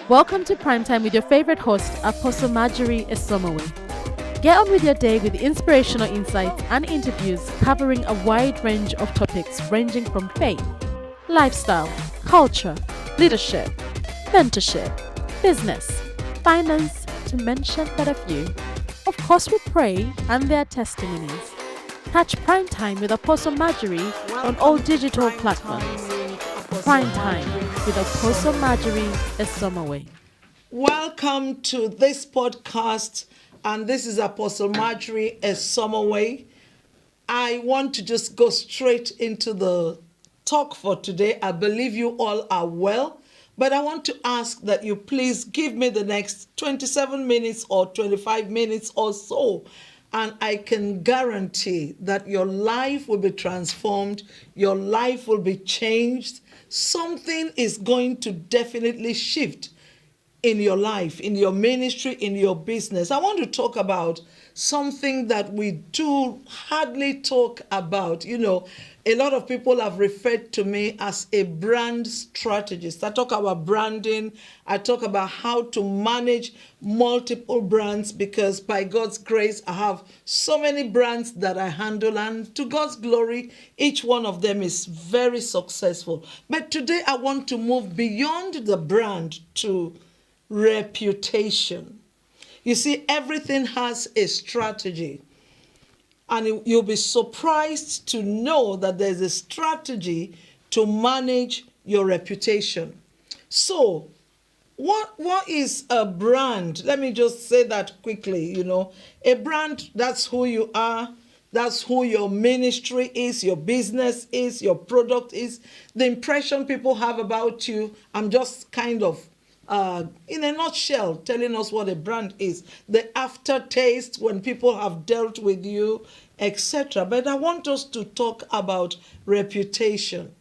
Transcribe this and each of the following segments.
Welcome to Primetime with your favorite host, Apostle Marjorie Esomowei. Get on with your day with inspirational insights and interviews covering a wide range of topics ranging from faith, lifestyle, culture, leadership, mentorship, business, finance, to mention but a few. Of course, we pray and their testimonies. Catch Primetime with Apostle Marjorie on all digital platforms. Prime Time with Apostle Marjorie Esomowei. Welcome to this podcast, and this is Apostle Marjorie Esomowei. I want to just go straight into the talk for today. I believe you all are well, but I want to ask that you please give me the next 27 minutes or 25 minutes or so, and I can guarantee that your life will be transformed, your life will be changed. Something is going to definitely shift in your life, in your ministry, in your business. I want to talk about something that we do hardly talk about. You know, a lot of people have referred to me as a brand strategist. I talk about branding. I talk about how to manage multiple brands because by God's grace, I have so many brands that I handle, and to God's glory, each one of them is very successful. But today I want to move beyond the brand to reputation. You see, everything has a strategy. And you'll be surprised to know that there's a strategy to manage your reputation. So, what is a brand? Let me just say that quickly. You know, a brand, that's who you are. That's who your ministry is, your business is, your product is. The impression people have about you, I'm just kind of in a nutshell, telling us what a brand is, the aftertaste when people have dealt with you, etc. But I want us to talk about reputation.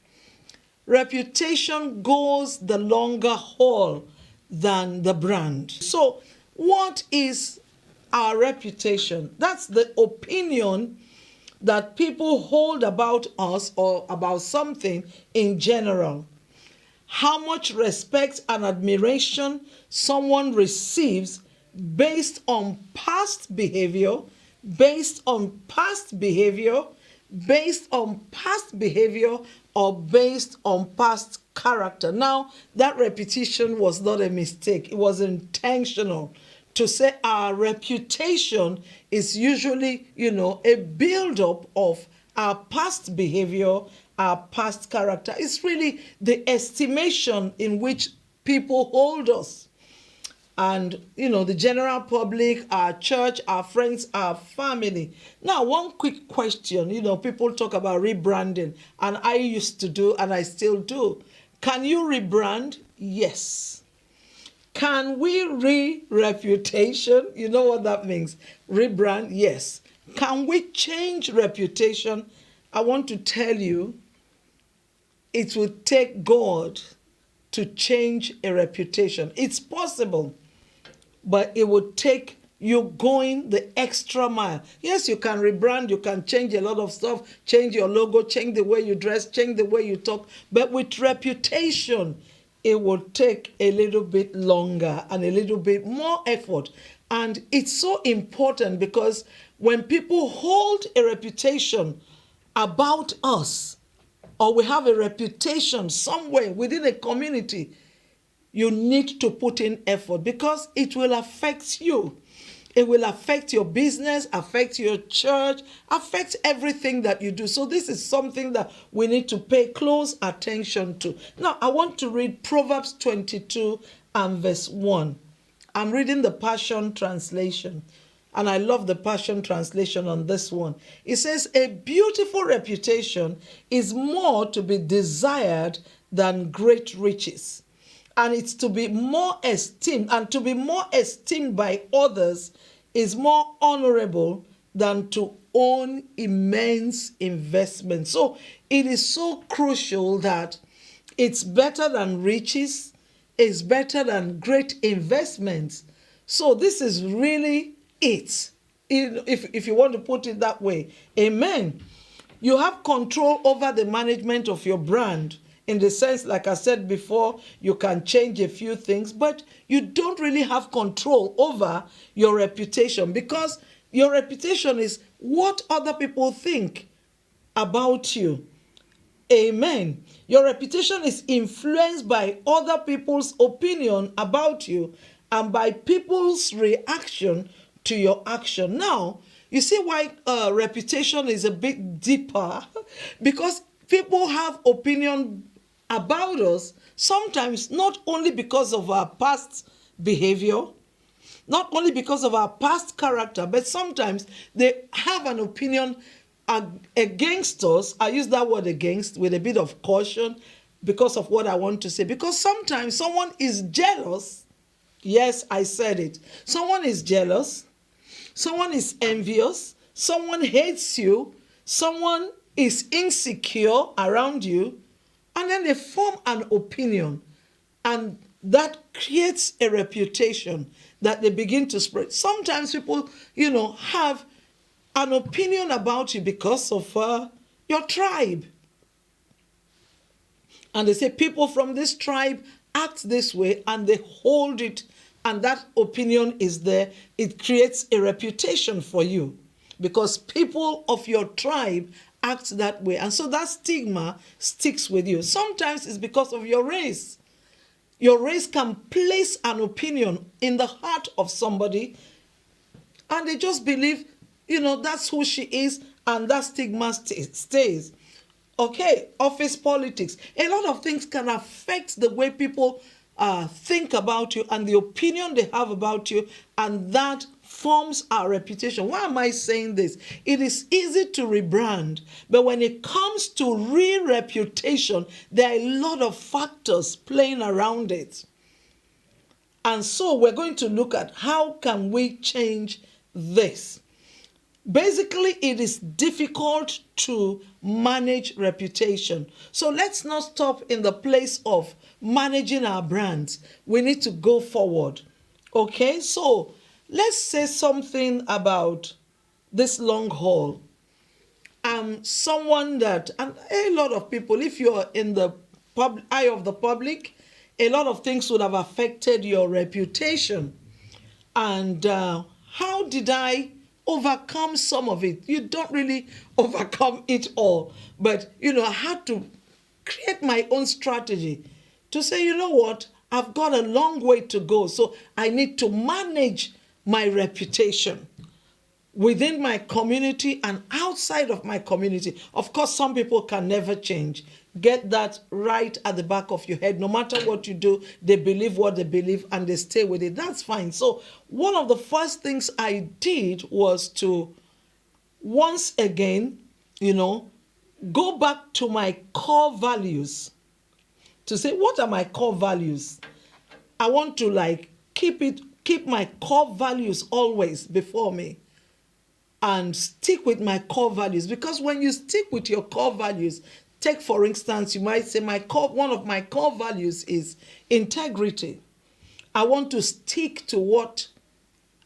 Reputation goes the longer haul than the brand. So, what is our reputation? That's the opinion that people hold about us or about something in general. How much respect and admiration someone receives based on past behavior, based on past behavior, based on past behavior, or based on past character. Now, that repetition was not a mistake. It was intentional to say our reputation is usually, a build-up of our past behavior, our past character. It's really the estimation in which people hold us. And, the general public, our church, our friends, our family. Now, one quick question. People talk about rebranding, and I used to do, and I still do. Can you rebrand? Yes. Can we re-reputation? You know what that means? Rebrand? Yes. Can we change reputation? I want to tell you, it will take God to change a reputation. It's possible, but it would take you going the extra mile. Yes, you can rebrand, you can change a lot of stuff, change your logo, change the way you dress, change the way you talk, but with reputation, it will take a little bit longer and a little bit more effort. And it's so important because when people hold a reputation about us, or we have a reputation somewhere within a community, you need to put in effort because it will affect you. It will affect your business, affect your church, affect everything that you do. So this is something that we need to pay close attention to. Now, I want to read Proverbs 22 and verse 1. I'm reading the Passion Translation. And I love the Passion Translation on this one. It says, a beautiful reputation is more to be desired than great riches. And it's to be more esteemed, and to be more esteemed by others is more honorable than to own immense investments. So it is so crucial that it's better than riches, it's better than great investments. So this is really it, if you want to put it that way. Amen. You have control over the management of your brand in the sense, like I said before, you can change a few things, but you don't really have control over your reputation, because your reputation is what other people think about you. Amen. Your reputation is influenced by other people's opinion about you and by people's reaction to your action. Now, you see why reputation is a bit deeper because people have opinion about us, sometimes not only because of our past behavior, not only because of our past character, but sometimes they have an opinion against us. I use that word against with a bit of caution because of what I want to say. Because sometimes someone is jealous. Yes, I said it. Someone is jealous. Someone is envious. Someone hates you. Someone is insecure around you. And then they form an opinion. And that creates a reputation that they begin to spread. Sometimes people, have an opinion about you because of your tribe. And they say people from this tribe act this way, and they hold it, and that opinion is there. It creates a reputation for you because people of your tribe act that way. And so that stigma sticks with you. Sometimes it's because of your race. Your race can place an opinion in the heart of somebody, and they just believe, that's who she is, and that stigma stays. Okay, office politics. A lot of things can affect the way people think about you and the opinion they have about you, and that forms our reputation. Why am I saying this? It is easy to rebrand, but when it comes to re-reputation, there are a lot of factors playing around it. And so we're going to look at how can we change this. Basically, it is difficult to manage reputation. So let's not stop in the place of managing our brands. We need to go forward. Okay, so let's say something about this long haul. Someone that, and a lot of people, if you're in the eye of the public, a lot of things would have affected your reputation. And how did I overcome some of it? You don't really overcome it all. But, I had to create my own strategy to say, you know what, I've got a long way to go. So I need to manage my reputation within my community and outside of my community. Of course, some people can never change. Get that right at the back of your head. No matter what you do, they believe what they believe and they stay with it. That's fine. So one of the first things I did was to once again, go back to my core values. To say, what are my core values? I want to keep my core values always before me and stick with my core values. Because when you stick with your core values, take for instance, you might say one of my core values is integrity. I want to stick to what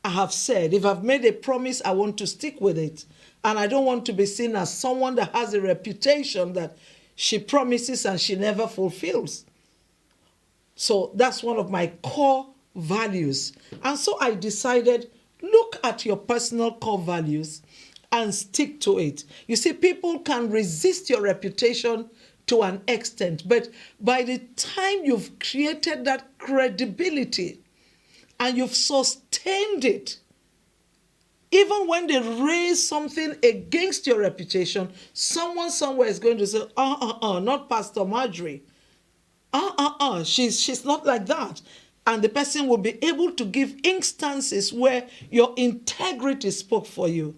I have said. If I've made a promise, I want to stick with it. And I don't want to be seen as someone that has a reputation that she promises and she never fulfills. So that's one of my core values. And so I decided, look at your personal core values and stick to it. You see, people can resist your reputation to an extent, but by the time you've created that credibility and you've sustained it, even when they raise something against your reputation, someone somewhere is going to say, not Pastor Marjorie. She's not like that. And the person will be able to give instances where your integrity spoke for you.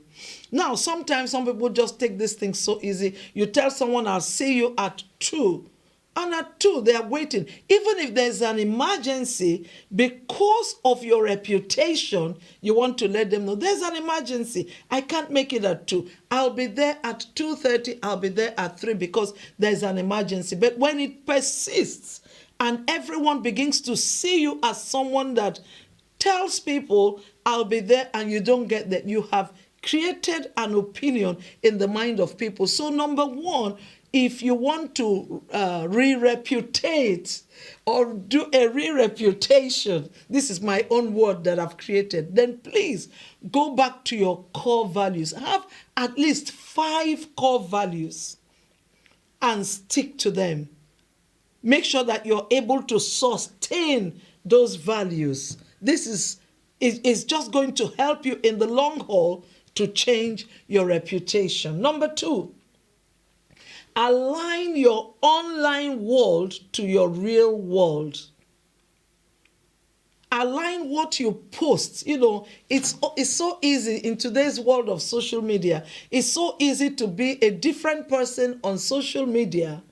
Now, sometimes some people just take this thing so easy. You tell someone, I'll see you at 2. And at 2, they are waiting. Even if there's an emergency, because of your reputation, you want to let them know, there's an emergency. I can't make it at 2. I'll be there at 2:30. I'll be there at 3 because there's an emergency. But when it persists and everyone begins to see you as someone that tells people, I'll be there, and you don't get that, you have created an opinion in the mind of people. So number one, if you want to re-reputate or do a re-reputation, this is my own word that I've created, then please go back to your core values. Have at least 5 core values and stick to them. Make sure that you're able to sustain those values. This is just going to help you in the long haul to change your reputation. Number 2, align your online world to your real world. Align what you post. You know, it's so easy in today's world of social media. It's so easy to be a different person on social media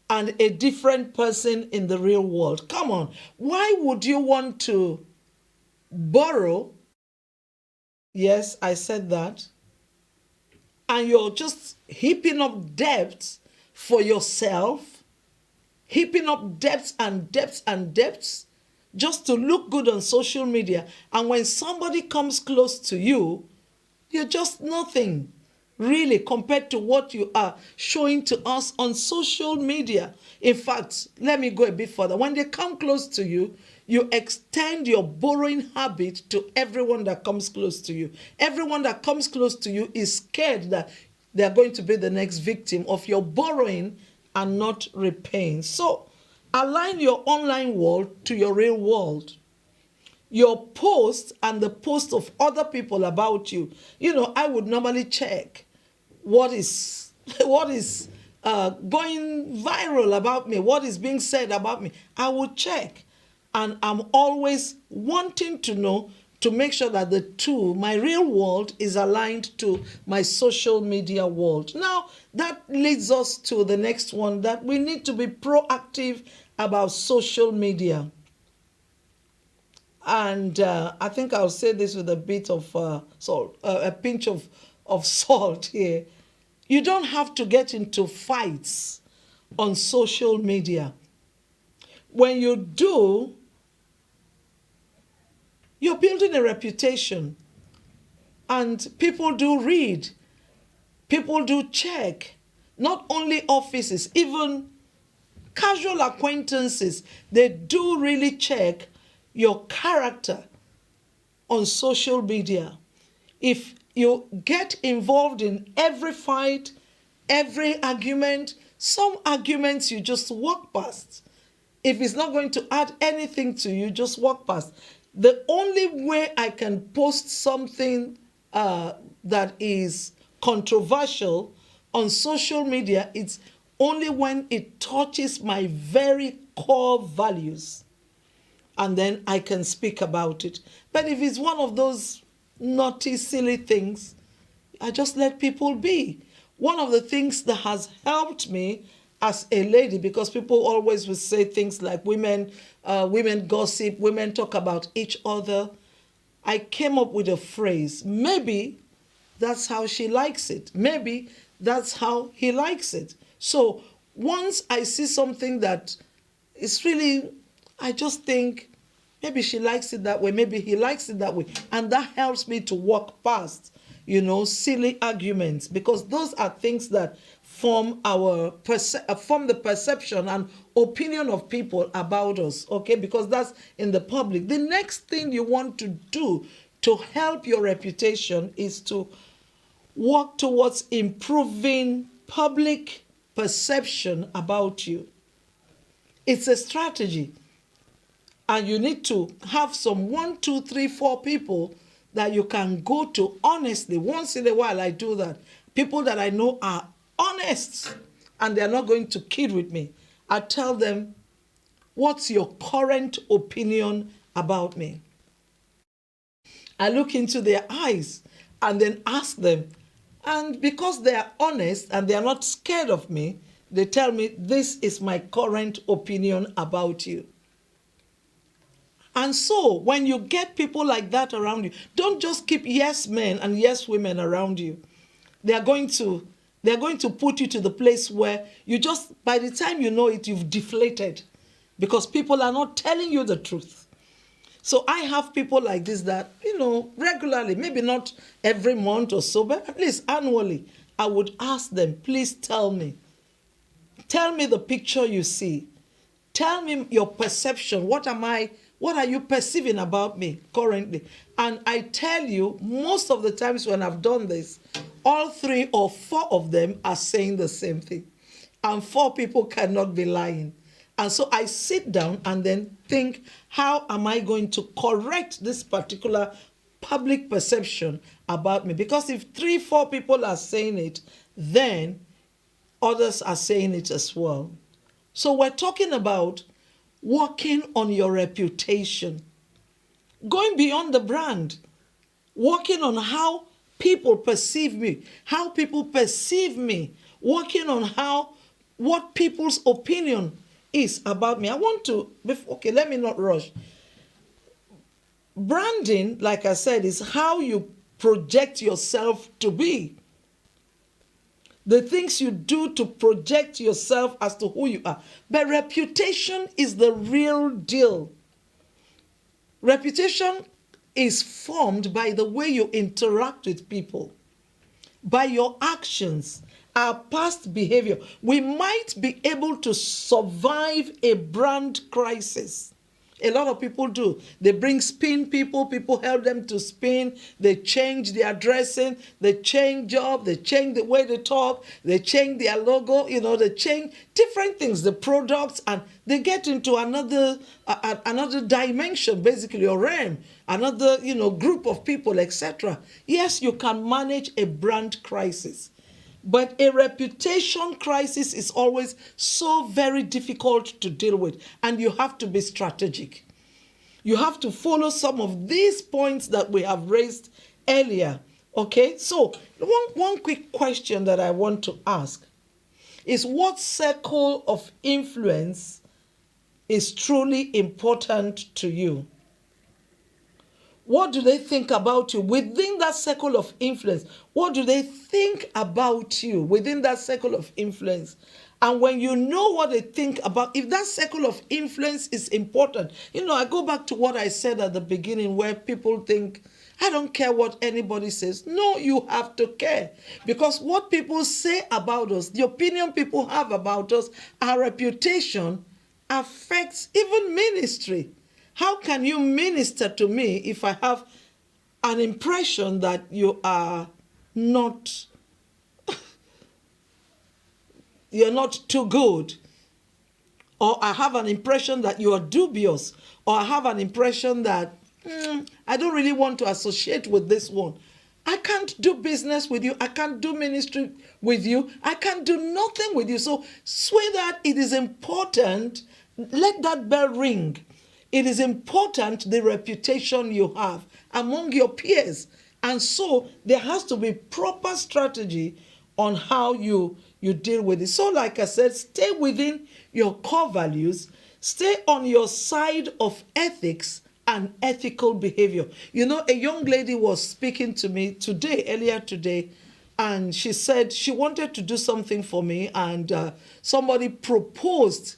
and a different person in the real world. Come on. Why would you want to borrow? Yes, I said that. And you're just heaping up debts for yourself, heaping up debts and debts and debts just to look good on social media. And when somebody comes close to you, you're just nothing really compared to what you are showing to us on social media. In fact, let me go a bit further. When they come close to you, you extend your borrowing habit to everyone that comes close to you. Everyone that comes close to you is scared that they're going to be the next victim of your borrowing and not repaying. So align your online world to your real world. Your post and the post of other people about you. You know, I would normally check what is going viral about me, what is being said about me. I would check. And I'm always wanting to know, to make sure that the two, my real world is aligned to my social media world. Now, that leads us to the next one, that we need to be proactive about social media. And I think I'll say this with a bit of salt, a pinch of salt here. You don't have to get into fights on social media. When you do, you're building a reputation. And people do read. People do check. Not only offices, even casual acquaintances, they do really check your character on social media. If you get involved in every fight, every argument, some arguments you just walk past. If it's not going to add anything to you, just walk past. The only way I can post something that is controversial on social media is only when it touches my very core values. And then I can speak about it. But if it's one of those naughty, silly things, I just let people be. One of the things that has helped me as a lady, because people always will say things like women gossip, women talk about each other. I came up with a phrase. Maybe that's how she likes it. Maybe that's how he likes it. So once I see something that is really, I just think, maybe she likes it that way, maybe he likes it that way. And that helps me to walk past, silly arguments, because those are things that form the perception and opinion of people about us, okay? Because that's in the public. The next thing you want to do to help your reputation is to work towards improving public perception about you. It's a strategy. And you need to have some 1, 2, 3, 4 people that you can go to honestly. Once in a while, I do that. People that I know are honest and they're not going to kid with me. I tell them, what's your current opinion about me? I look into their eyes and then ask them. And because they are honest and they are not scared of me, they tell me, this is my current opinion about you. And so when you get people like that around you, don't just keep yes men and yes women around you. They're going to put you to the place where you just, by the time you know it, you've deflated because people are not telling you the truth. So I have people like this that, regularly, maybe not every month or so, but at least annually, I would ask them, please tell me, Tell me the picture you see. Tell me your perception. What are you perceiving about me currently? And I tell you, most of the times when I've done this, all 3 or 4 of them are saying the same thing. And 4 people cannot be lying. And so I sit down and then think, how am I going to correct this particular public perception about me? Because if 3, 4 people are saying it, then others are saying it as well. So we're talking about working on your reputation, going beyond the brand, working on how people perceive me, working on what people's opinion is about me. I want to, okay, let me not rush. Branding, like I said, is how you project yourself to be. The things you do to project yourself as to who you are. But reputation is the real deal. Reputation is formed by the way you interact with people, by your actions, our past behavior. We might be able to survive a brand crisis. A lot of people do. They bring spin people help them to spin, they change their dressing, they change job, they change the way they talk, they change their logo, they change different things, the products, and they get into another dimension, basically, or realm, another, group of people, etc. Yes, you can manage a brand crisis. But a reputation crisis is always so very difficult to deal with, and you have to be strategic. You have to follow some of these points that we have raised earlier. Okay, so one quick question that I want to ask is, what circle of influence is truly important to you? What do they think about you within that circle of influence? What do they think about you within that circle of influence? And when you know what they think about, if that circle of influence is important, I go back to what I said at the beginning, where people think, I don't care what anybody says. No, you have to care. Because what people say about us, the opinion people have about us, our reputation affects even ministry. How can you minister to me if I have an impression that you are not, you're not too good? Or I have an impression that you are dubious? Or I have an impression that I don't really want to associate with this one. I can't do business with you. I can't do ministry with you. I can't do nothing with you. So, sweetheart, it is important. Let that bell ring. It is important, the reputation you have among your peers. And so there has to be proper strategy on how you deal with it. So like I said, stay within your core values. Stay on your side of ethics and ethical behavior. A young lady was speaking to me earlier today, and she said she wanted to do something for me, and somebody proposed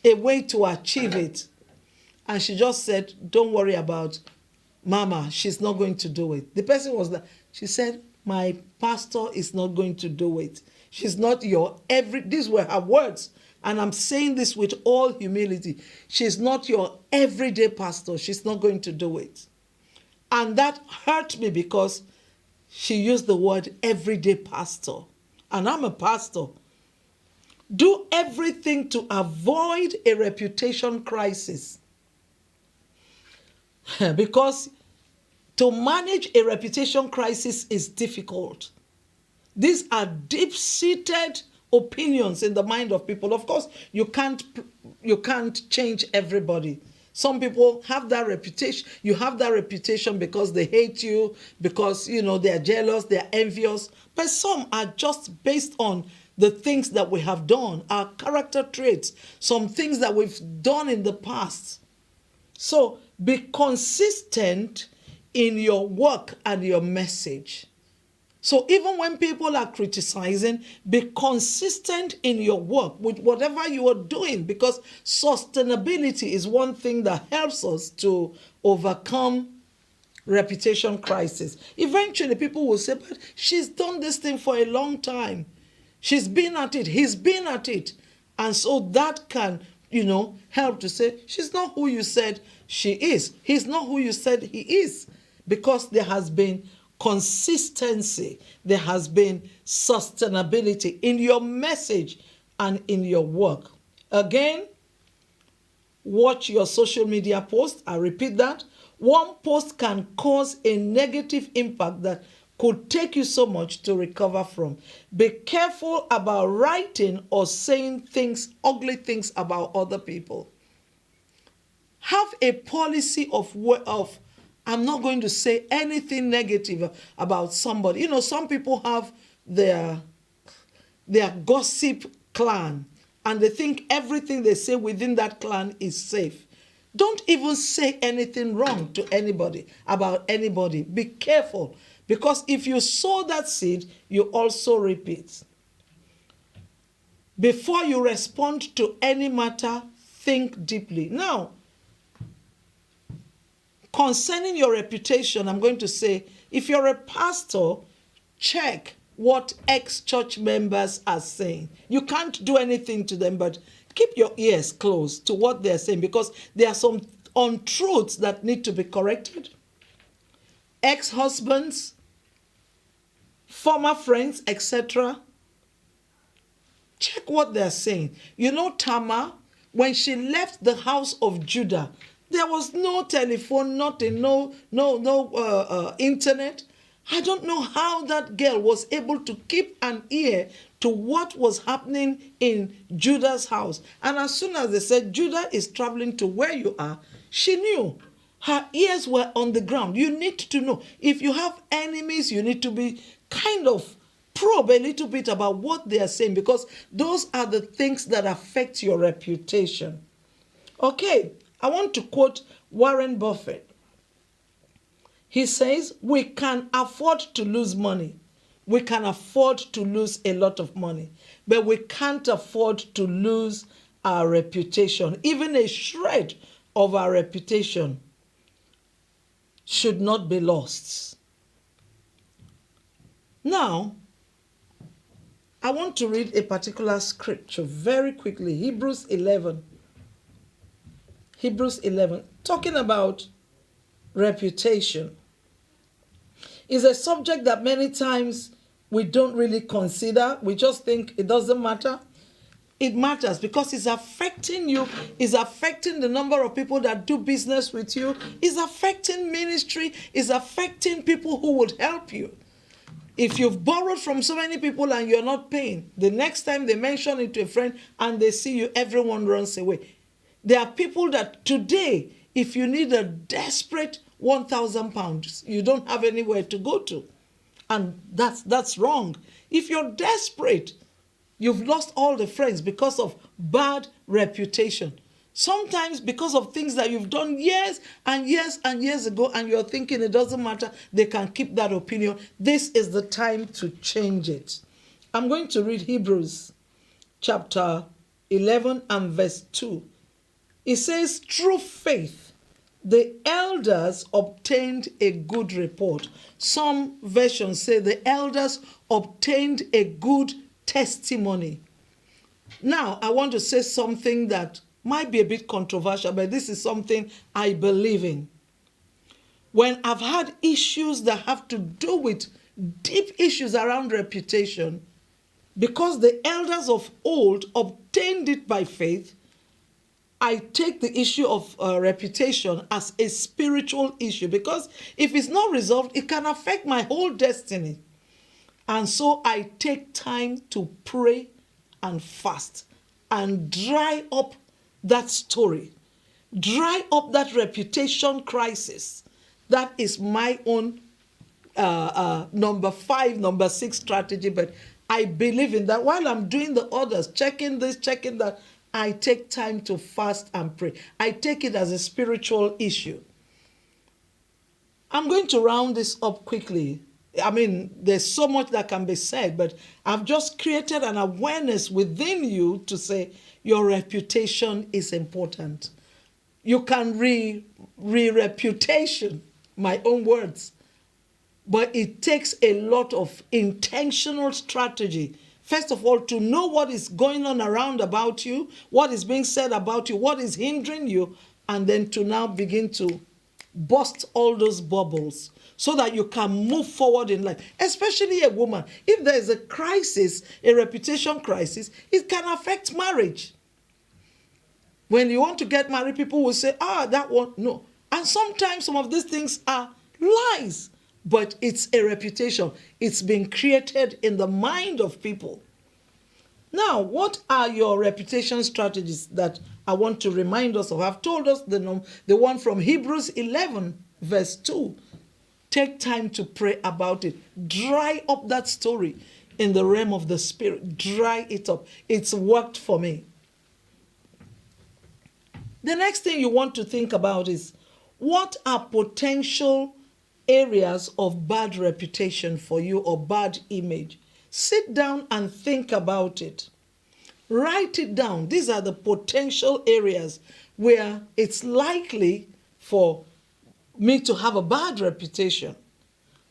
a way to achieve it. And she just said, don't worry about Mama, she's not going to do it. The person was like, she said, my pastor is not going to do it. She's not these were her words. And I'm saying this with all humility. She's not your everyday pastor. She's not going to do it. And that hurt me because she used the word everyday pastor. And I'm a pastor. Do everything to avoid a reputation crisis. Because to manage a reputation crisis is difficult. These are deep-seated opinions in the mind of people. Of course, you can't change everybody. Some people have that reputation. You have that reputation because they hate you, because they're jealous, they're envious. But some are just based on the things that we have done, our character traits, some things that we've done in the past. So be consistent in your work and your message. So even when people are criticizing, be consistent in your work with whatever you are doing, because sustainability is one thing that helps us to overcome reputation crisis. Eventually people will say, but she's done this thing for a long time. She's been at it. He's been at it. And so that can, help to say, she's not who you said she is. He's not who you said he is. Because there has been consistency, there has been sustainability in your message and in your work. Again, watch your social media posts. I repeat that. One post can cause a negative impact that could take you so much to recover from. Be careful about writing or saying things, ugly things about other people. Have a policy of I'm not going to say anything negative about somebody. Some people have their gossip clan, and they think everything they say within that clan is safe. Don't even say anything wrong to anybody, about anybody. Be careful, because if you sow that seed, you also reap it. Before you respond to any matter, think deeply. Now, concerning your reputation, I'm going to say, if you're a pastor, check what ex-church members are saying. You can't do anything to them, but keep your ears closed to what they're saying, because there are some untruths that need to be corrected. Ex-husbands, former friends, etc. Check what they're saying. Tamar, when she left the house of Judah, there was no telephone, nothing, no internet. I don't know how that girl was able to keep an ear to what was happening in Judah's house. And as soon as they said, Judah is traveling to where you are, she knew. Her ears were on the ground. You need to know. If you have enemies, you need to be kind of probe a little bit about what they are saying, because those are the things that affect your reputation. Okay, I want to quote Warren Buffett. He says, we can afford to lose money. We can afford to lose a lot of money, but we can't afford to lose our reputation. Even a shred of our reputation should not be lost. Now, I want to read a particular scripture very quickly. Hebrews 11. Hebrews 11, talking about reputation. Is a subject that many times we don't really consider. We just think it doesn't matter. It matters because it's affecting you. It's affecting the number of people that do business with you. It's affecting ministry. It's affecting people who would help you. If you've borrowed from so many people and you're not paying, the next time they mention it to a friend and they see you, everyone runs away. There are people that today, if you need a desperate £1,000, you don't have anywhere to go to. And that's wrong. If you're desperate, you've lost all the friends because of bad reputation. Sometimes because of things that you've done years and years and years ago, and you're thinking it doesn't matter, they can keep that opinion. This is the time to change it. I'm going to read Hebrews chapter 11 and verse 2. It says, through faith, the elders obtained a good report. Some versions say the elders obtained a good testimony. Now, I want to say something that might be a bit controversial, but this is something I believe in. When I've had issues that have to do with deep issues around reputation, because the elders of old obtained it by faith, I take the issue of reputation as a spiritual issue, because if it's not resolved, it can affect my whole destiny. And so I take time to pray and fast and dry up that story, dry up that reputation crisis. That is my own number 5, number 6 strategy. But I believe in that. While I'm doing the others, checking this, checking that, I take time to fast and pray. I take it as a spiritual issue. I'm going to round this up quickly. I mean, there's so much that can be said, but I've just created an awareness within you to say your reputation is important. You can re-reputation, my own words, but it takes a lot of intentional strategy First of all, to know what is going on around about you, what is being said about you, what is hindering you, and then to now begin to bust all those bubbles so that you can move forward in life. Especially a woman. If there is a crisis, a reputation crisis, it can affect marriage. When you want to get married, people will say, that one, no. And sometimes some of these things are lies, but it's a reputation. It's been created in the mind of people. Now, what are your reputation strategies that I want to remind us of? I've told us the one from Hebrews 11, verse 2. Take time to pray about it. Dry up that story in the realm of the spirit. Dry it up. It's worked for me. The next thing you want to think about is, what are potential areas of bad reputation for you or bad image? Sit down and think about it. Write it down. These are the potential areas where it's likely for me to have a bad reputation.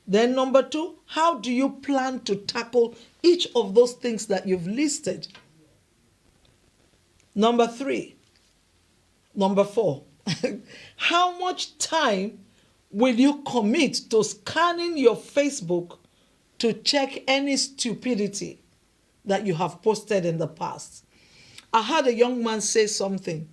Then number 2, how do you plan to tackle each of those things that you've listed? Number 4, how much time will you commit to scanning your Facebook to check any stupidity that you have posted in the past? I heard a young man say something.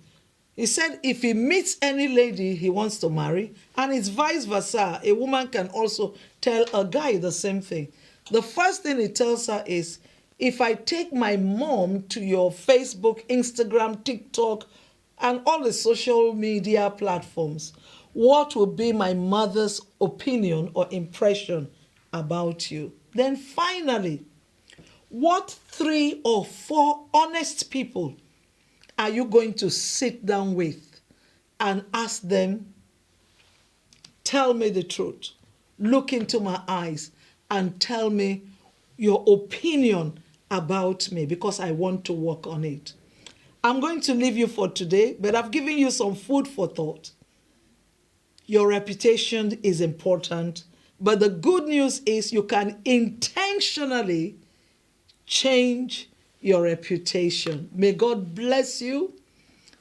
He said if he meets any lady he wants to marry, and it's vice versa, a woman can also tell a guy the same thing. The first thing he tells her is, if I take my mom to your Facebook, Instagram, TikTok, and all the social media platforms, what will be my mother's opinion or impression about you? Then finally, what 3 or 4 honest people are you going to sit down with and ask them, tell me the truth, look into my eyes and tell me your opinion about me, because I want to work on it. I'm going to leave you for today, but I've given you some food for thought. Your reputation is important, but the good news is you can intentionally change your reputation. May God bless you.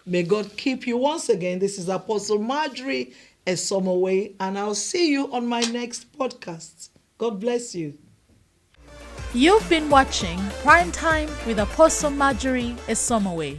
May God keep you. Once again, this is Apostle Marjorie Esomowei, and I'll see you on my next podcast. God bless you. You've been watching Prime Time with Apostle Marjorie Esomowei.